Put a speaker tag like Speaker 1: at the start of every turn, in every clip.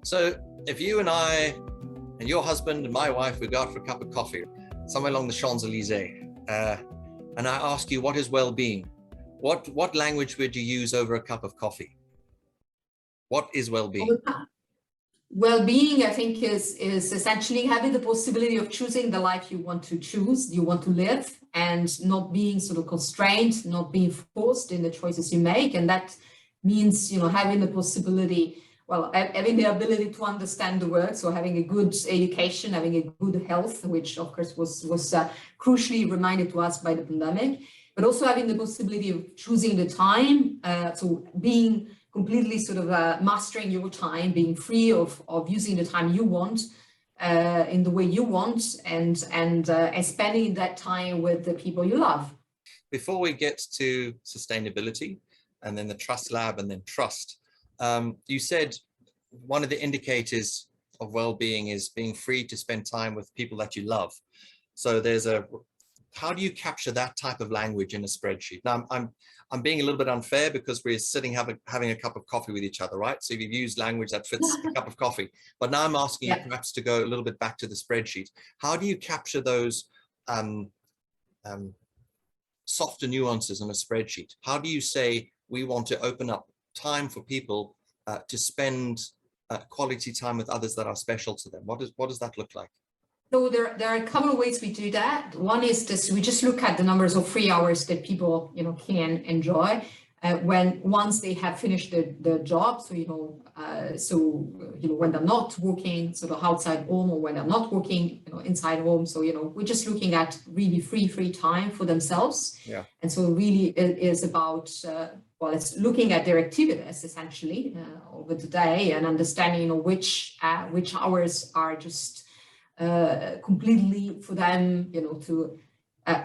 Speaker 1: So if you and I and your husband and my wife, we go out for a cup of coffee somewhere along the Champs-Elysees, and I ask you, what is well-being? What language would you use over a cup of coffee? What is well-being?
Speaker 2: Well-being, I think, is essentially having the possibility of choosing the life you want to choose, you want to live, and not being sort of constrained, not being forced in the choices you make. And that means, having the possibility, having the ability to understand the world. So having a good education, having a good health, which of course was crucially reminded to us by the pandemic, but also having the possibility of choosing the time. So being completely sort of mastering your time, being free of using the time you want in the way you want, and spending that time with the people you love.
Speaker 1: Before we get to sustainability and then the trust lab and then trust, you said one of the indicators of well-being is being free to spend time with people that you love. So how do you capture that type of language in a spreadsheet? Now, I'm being a little bit unfair because we're sitting having a cup of coffee with each other, right? So you've used language that fits a cup of coffee. But now I'm asking you perhaps to go a little bit back to the spreadsheet. How do you capture those softer nuances on a spreadsheet? How do you say we want to open up time for people to spend quality time with others that are special to them? What does that look like?
Speaker 2: So there are a couple of ways we do that. One is this: we just look at the numbers of free hours that people can enjoy once they have finished the job. So when they're not working sort of outside home, or when they're not working inside home. So we're just looking at really free time for themselves.
Speaker 1: Yeah.
Speaker 2: And so really it is about it's looking at their activities essentially over the day, and understanding which hours are just completely for them,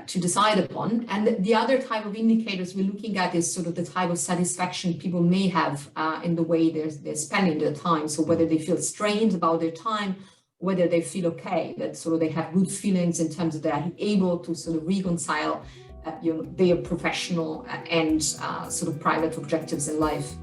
Speaker 2: to decide upon. And the other type of indicators we're looking at is sort of the type of satisfaction people may have in the way they're spending their time. So whether they feel strained about their time, whether they feel okay, that sort of they have good feelings in terms of they're able to sort of reconcile, their professional and sort of private objectives in life.